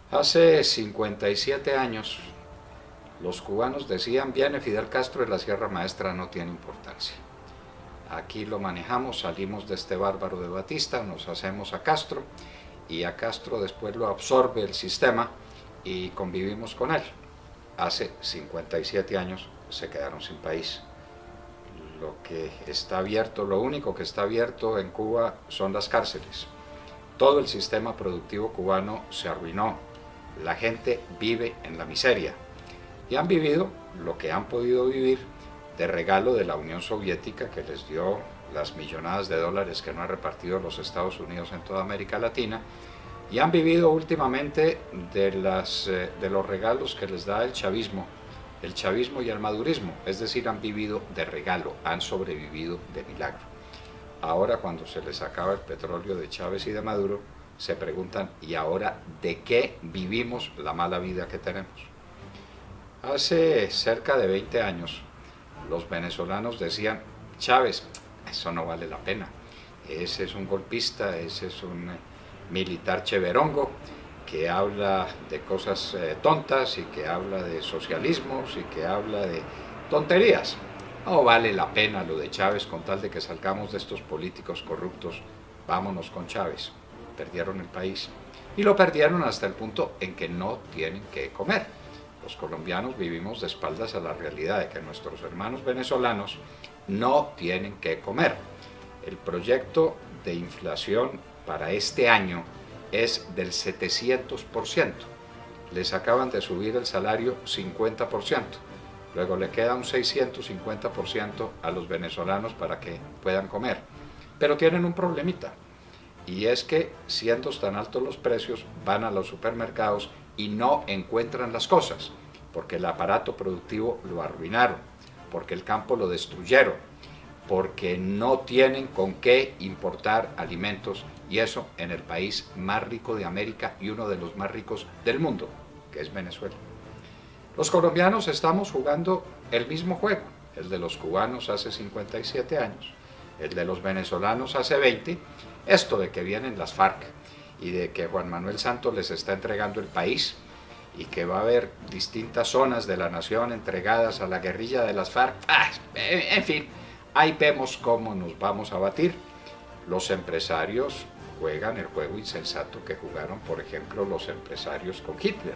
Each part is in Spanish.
Hace 57 años los cubanos decían: viene Fidel Castro y la Sierra Maestra no tiene importancia. Aquí lo manejamos, salimos de este bárbaro de Batista, nos hacemos a Castro y a Castro después lo absorbe el sistema y convivimos con él. Hace 57 años se quedaron sin país. Lo que está abierto, lo único que está abierto en Cuba son las cárceles. Todo el sistema productivo cubano se arruinó. La gente vive en la miseria y han vivido lo que han podido vivir de regalo de la Unión Soviética, que les dio las millonadas de dólares que no ha repartido los Estados Unidos en toda América Latina, y han vivido últimamente de los regalos que les da el chavismo y el madurismo, es decir, han vivido de regalo, han sobrevivido de milagro. Ahora, cuando se les acaba el petróleo de Chávez y de Maduro, se preguntan: ¿y ahora de qué vivimos la mala vida que tenemos? Hace cerca de 20 años, los venezolanos decían: Chávez, eso no vale la pena, ese es un golpista, ese es un militar cheverongo que habla de cosas tontas y que habla de socialismos y que habla de tonterías. No vale la pena lo de Chávez, con tal de que salgamos de estos políticos corruptos, vámonos con Chávez. Perdieron el país y lo perdieron hasta el punto en que no tienen que comer. Los colombianos vivimos de espaldas a la realidad de que nuestros hermanos venezolanos no tienen que comer. El proyecto de inflación para este año es del 700%. Les acaban de subir el salario 50%. Luego le queda un 650% a los venezolanos para que puedan comer. Pero tienen un problemita, y es que, siendo tan altos los precios, van a los supermercados y no encuentran las cosas, porque el aparato productivo lo arruinaron, porque el campo lo destruyeron, porque no tienen con qué importar alimentos, y eso en el país más rico de América y uno de los más ricos del mundo, que es Venezuela. Los colombianos estamos jugando el mismo juego, el de los cubanos hace 57 años, el de los venezolanos hace 20, esto de que vienen las FARC y de que Juan Manuel Santos les está entregando el país y que va a haber distintas zonas de la nación entregadas a la guerrilla de las FARC. En fin, ahí vemos cómo nos vamos a batir. Los empresarios juegan el juego insensato que jugaron, por ejemplo, los empresarios con Hitler.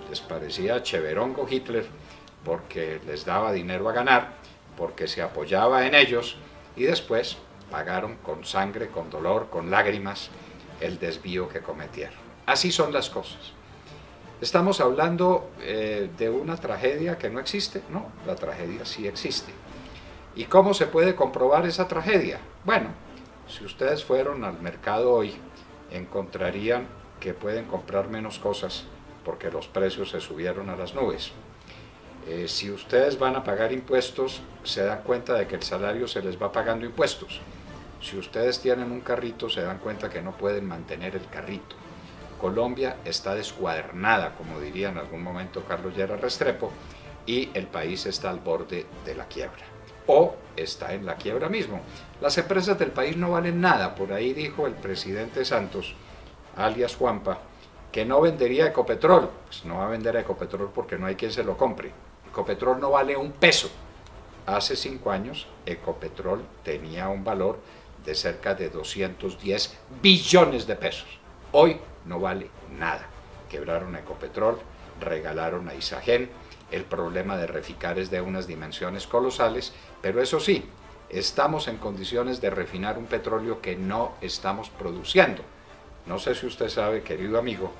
Les parecía cheverongo Hitler porque les daba dinero a ganar, porque se apoyaba en ellos, y después pagaron con sangre, con dolor, con lágrimas el desvío que cometieron. Así son las cosas. Estamos hablando de una tragedia que no existe. No, la tragedia sí existe. ¿Y cómo se puede comprobar esa tragedia? Bueno, si ustedes fueron al mercado hoy, encontrarían que pueden comprar menos cosas porque los precios se subieron a las nubes. Si ustedes van a pagar impuestos, se dan cuenta de que el salario se les va pagando impuestos. Si ustedes tienen un carrito, se dan cuenta que no pueden mantener el carrito. Colombia está descuadernada, como diría en algún momento Carlos Lleras Restrepo, y el país está al borde de la quiebra, o está en la quiebra mismo. Las empresas del país no valen nada. Por ahí dijo el presidente Santos, alias Juanpa, que no vendería Ecopetrol. Pues no va a vender Ecopetrol porque no hay quien se lo compre. Ecopetrol no vale un peso. Hace 5 años Ecopetrol tenía un valor de cerca de 210 billones de pesos. Hoy no vale nada. Quebraron a Ecopetrol, regalaron a Isagen. El problema de Reficar es de unas dimensiones colosales, pero eso sí, estamos en condiciones de refinar un petróleo que no estamos produciendo. No sé si usted sabe, querido amigo,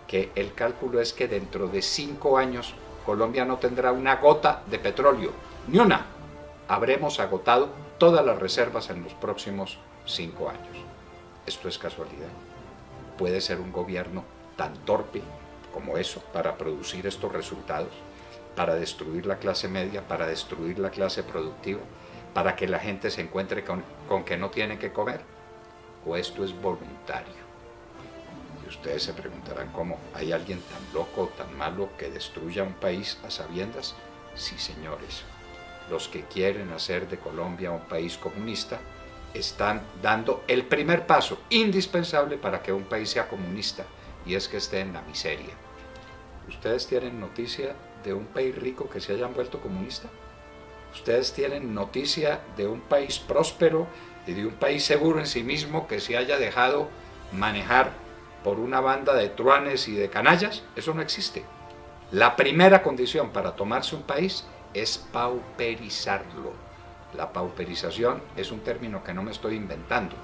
que el cálculo es que dentro de 5 años Colombia no tendrá una gota de petróleo, ni una. Habremos agotado todas las reservas en los próximos 5 años. ¿Esto es casualidad? ¿Puede ser un gobierno tan torpe como eso para producir estos resultados? Para destruir la clase media, para destruir la clase productiva, para que la gente se encuentre con que no tiene que comer. ¿O esto es voluntario? Y ustedes se preguntarán: ¿cómo? ¿Hay alguien tan loco, tan malo, que destruya un país a sabiendas? Sí, señores. Los que quieren hacer de Colombia un país comunista están dando el primer paso indispensable para que un país sea comunista, y es que esté en la miseria. ¿Ustedes tienen noticia de un país rico que se haya vuelto comunista? ¿Ustedes tienen noticia de un país próspero y de un país seguro en sí mismo que se haya dejado manejar por una banda de truanes y de canallas? Eso no existe. La primera condición para tomarse un país es pauperizarlo. La pauperización es un término que no me estoy inventando,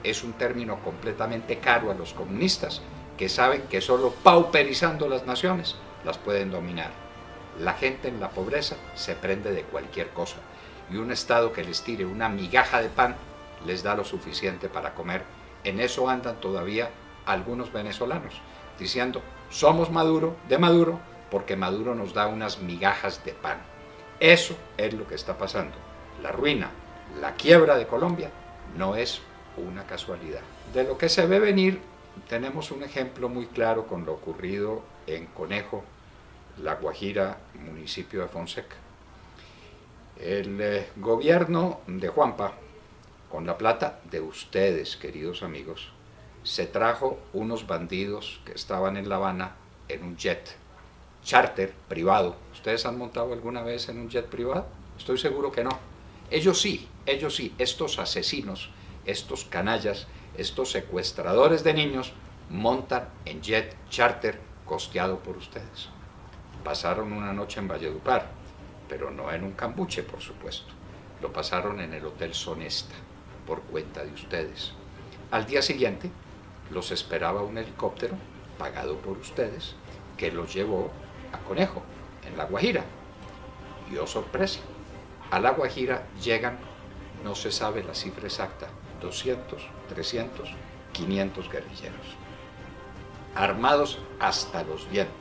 es un término completamente caro a los comunistas, que saben que solo pauperizando las naciones las pueden dominar. La gente en la pobreza se prende de cualquier cosa, y un Estado que les tire una migaja de pan les da lo suficiente para comer. En eso andan todavía algunos venezolanos, diciendo, somos Maduro, de Maduro, porque Maduro nos da unas migajas de pan. Eso es lo que está pasando. La ruina, la quiebra de Colombia no es una casualidad. De lo que se ve venir, tenemos un ejemplo muy claro con lo ocurrido en Conejo, La Guajira, municipio de Fonseca. El gobierno de Juanpa, con la plata de ustedes, queridos amigos, se trajo unos bandidos que estaban en La Habana en un jet charter privado. ¿Ustedes han montado alguna vez en un jet privado? Estoy seguro que no. Ellos sí, estos asesinos, estos canallas, estos secuestradores de niños, montan en jet charter costeado por ustedes. Pasaron una noche en Valledupar, pero no en un cambuche, por supuesto. Lo pasaron en el Hotel Sonesta, por cuenta de ustedes. Al día siguiente, los esperaba un helicóptero, pagado por ustedes, que los llevó a Conejo, en La Guajira. Y oh sorpresa, a La Guajira llegan, no se sabe la cifra exacta, 200, 300, 500 guerrilleros, armados hasta los dientes,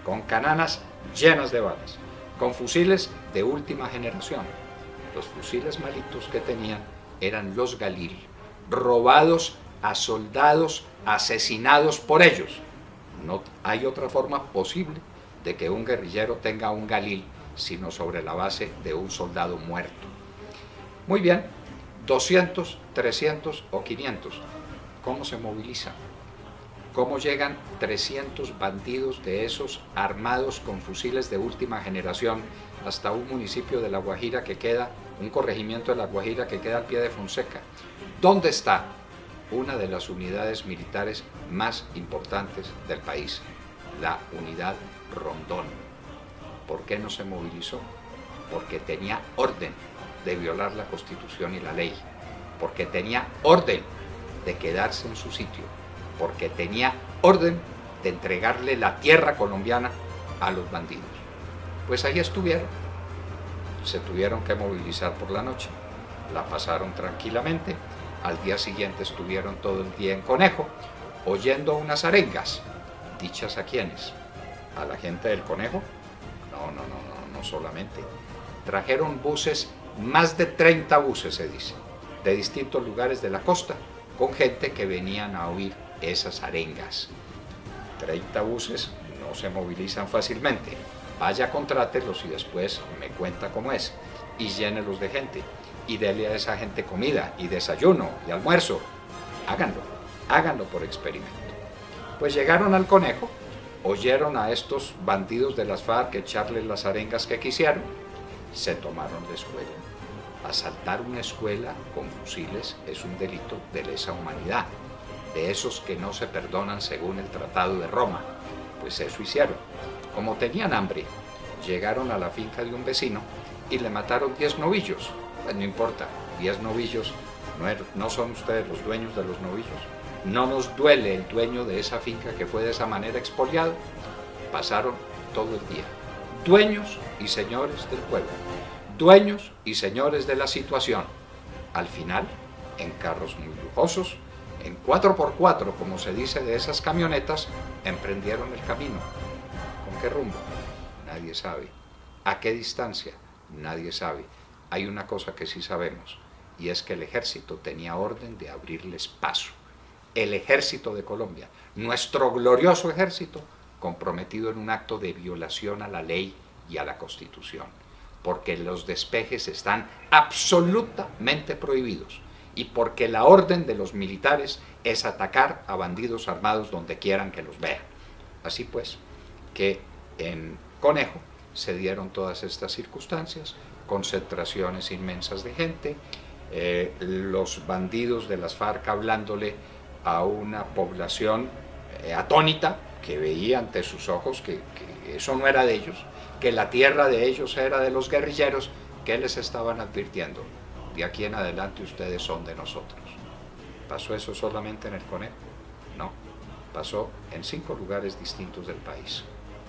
con cananas llenas de balas, con fusiles de última generación. Los fusiles malitos que tenían eran los Galil, robados a soldados asesinados por ellos. No hay otra forma posible de que un guerrillero tenga un Galil sino sobre la base de un soldado muerto. Muy bien, 200, 300 o 500. ¿Cómo se movilizan? ¿Cómo llegan 300 bandidos de esos armados con fusiles de última generación hasta un municipio de La Guajira que queda, un corregimiento de La Guajira que queda al pie de Fonseca? ¿Dónde está una de las unidades militares más importantes del país? La unidad Rondón. ¿Por qué no se movilizó? Porque tenía orden de violar la Constitución y la ley, porque tenía orden de quedarse en su sitio, porque tenía orden de entregarle la tierra colombiana a los bandidos. Pues ahí estuvieron. Se tuvieron que movilizar por la noche, la pasaron tranquilamente. Al día siguiente estuvieron todo el día en Conejo, oyendo unas arengas. ¿Dichas a quiénes? ¿A la gente del Conejo? No solamente. Trajeron buses, más de 30 buses se dice, de distintos lugares de la costa, con gente que venían a oír esas arengas. 30 buses no se movilizan fácilmente. Vaya, contrátelos y después me cuenta cómo es, y llénelos de gente, y dele a esa gente comida, y desayuno, y almuerzo. Háganlo por experimento. Pues llegaron al Conejo, oyeron a estos bandidos de las FARC echarles las arengas que quisieron, se tomaron la escuela. Asaltar una escuela con fusiles es un delito de lesa humanidad, de esos que no se perdonan según el Tratado de Roma. Pues eso hicieron. Como tenían hambre, llegaron a la finca de un vecino y le mataron 10 novillos. Pues no importa, 10 novillos, no son ustedes los dueños de los novillos. No nos duele el dueño de esa finca que fue de esa manera expoliado. Pasaron todo el día. Dueños y señores del pueblo. Dueños y señores de la situación. Al final, en carros muy lujosos, en 4x4, como se dice de esas camionetas, emprendieron el camino. ¿Con qué rumbo? Nadie sabe. ¿A qué distancia? Nadie sabe. Hay una cosa que sí sabemos, y es que el ejército tenía orden de abrirles paso. El ejército de Colombia, nuestro glorioso ejército, comprometido en un acto de violación a la ley y a la Constitución, porque los despejes están absolutamente prohibidos, y porque la orden de los militares es atacar a bandidos armados donde quieran que los vean. Así pues, que en Conejo se dieron todas estas circunstancias, concentraciones inmensas de gente, los bandidos de las FARC hablándole a una población atónita que veía ante sus ojos que eso no era de ellos, que la tierra de ellos era de los guerrilleros, que les estaban advirtiendo: de aquí en adelante ustedes son de nosotros. ¿Pasó eso solamente en el Conejo? No, pasó en 5 lugares distintos del país: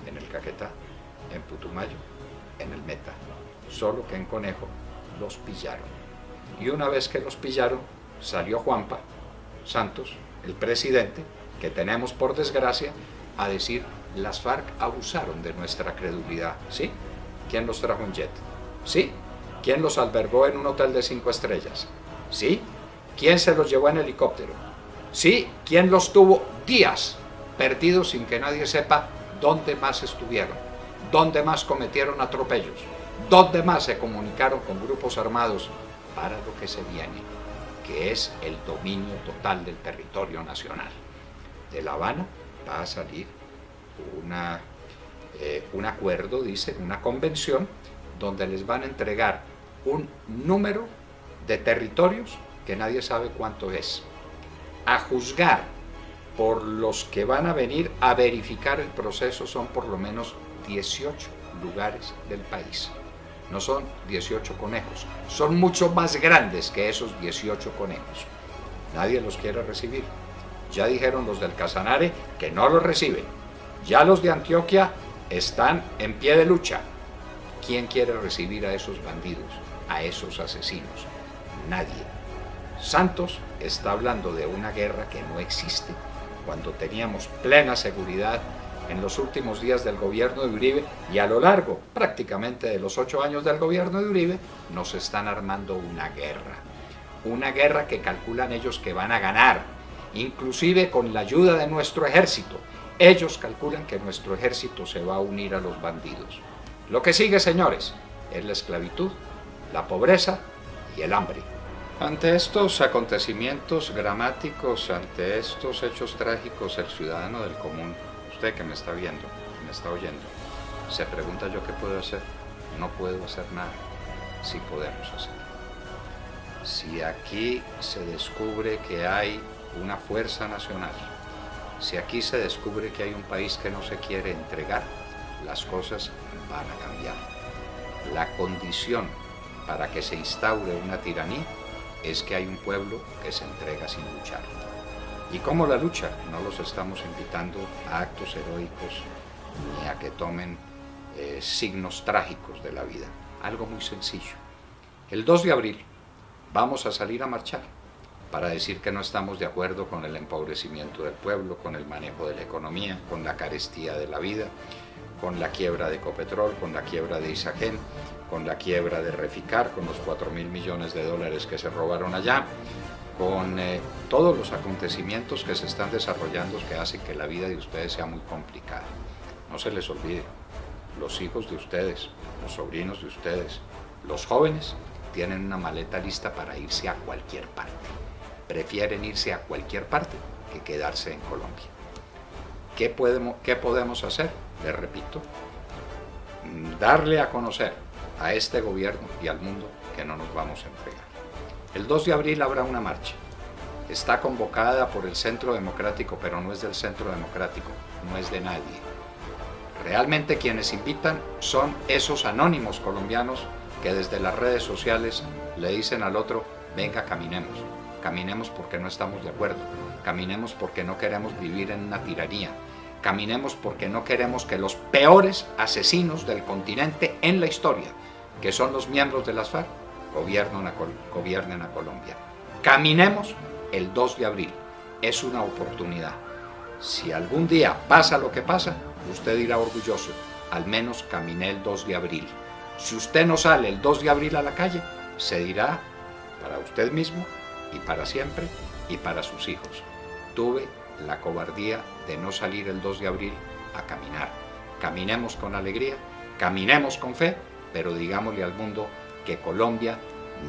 en el Caquetá, en Putumayo, en el Meta, solo que en Conejo los pillaron. Y una vez que los pillaron, salió Juanpa Santos, el presidente, que tenemos por desgracia, a decir: las FARC abusaron de nuestra credulidad. ¿Sí? ¿Quién los trajo en jet? ¿Sí? ¿Quién los albergó en un hotel de 5 estrellas? ¿Sí? ¿Quién se los llevó en helicóptero? ¿Sí? ¿Quién los tuvo días perdidos sin que nadie sepa dónde más estuvieron? ¿Dónde más cometieron atropellos? ¿Dónde más se comunicaron con grupos armados para lo que se viene, que es el dominio total del territorio nacional? De La Habana va a salir un acuerdo, dice, una convención, donde les van a entregar un número de territorios que nadie sabe cuánto es. A juzgar por los que van a venir a verificar el proceso, son por lo menos 18 lugares del país. No son 18 conejos, son mucho más grandes que esos 18 conejos. Nadie los quiere recibir. Ya dijeron los del Casanare que no los reciben. Ya los de Antioquia están en pie de lucha. ¿Quién quiere recibir a esos bandidos, a esos asesinos? Nadie. Santos está hablando de una guerra que no existe, cuando teníamos plena seguridad en los últimos días del gobierno de Uribe, y a lo largo prácticamente de los 8 años del gobierno de Uribe, nos están armando una guerra que calculan ellos que van a ganar, inclusive con la ayuda de nuestro ejército. Ellos calculan que nuestro ejército se va a unir a los bandidos. Lo que sigue, señores, es la esclavitud, la pobreza y el hambre. Ante estos acontecimientos dramáticos, ante estos hechos trágicos, el ciudadano del común, usted que me está viendo, me está oyendo, se pregunta: ¿yo qué puedo hacer? No puedo hacer nada. Sí podemos hacer. Si aquí se descubre que hay una fuerza nacional, si aquí se descubre que hay un país que no se quiere entregar, las cosas van a cambiar. La condición para que se instaure una tiranía es que hay un pueblo que se entrega sin luchar. ¿Y cómo la lucha? No los estamos invitando a actos heroicos ni a que tomen signos trágicos de la vida. Algo muy sencillo. El 2 de abril vamos a salir a marchar para decir que no estamos de acuerdo con el empobrecimiento del pueblo, con el manejo de la economía, con la carestía de la vida, con la quiebra de Ecopetrol, con la quiebra de Isagen, con la quiebra de Reficar, con los 4.000 millones de dólares que se robaron allá, con todos los acontecimientos que se están desarrollando que hacen que la vida de ustedes sea muy complicada. No se les olvide, los hijos de ustedes, los sobrinos de ustedes, los jóvenes, tienen una maleta lista para irse a cualquier parte. Prefieren irse a cualquier parte que quedarse en Colombia. ¿Qué podemos hacer? Les repito, darle a conocer a este gobierno y al mundo que no nos vamos a entregar. El 2 de abril habrá una marcha. Está convocada por el Centro Democrático, pero no es del Centro Democrático, no es de nadie. Realmente quienes invitan son esos anónimos colombianos que desde las redes sociales le dicen al otro: venga, caminemos. Caminemos porque no estamos de acuerdo. Caminemos porque no queremos vivir en una tiranía. Caminemos porque no queremos que los peores asesinos del continente en la historia, que son los miembros de las FARC, gobiernen a Colombia. Caminemos el 2 de abril. Es una oportunidad. Si algún día pasa lo que pasa, usted dirá orgulloso: al menos caminé el 2 de abril. Si usted no sale el 2 de abril a la calle, se dirá para usted mismo y para siempre y para sus hijos: tuve la cobardía de no salir el 2 de abril a caminar. Caminemos con alegría, caminemos con fe, pero digámosle al mundo que Colombia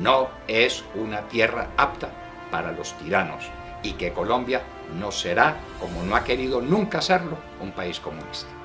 no es una tierra apta para los tiranos y que Colombia no será, como no ha querido nunca serlo, un país comunista.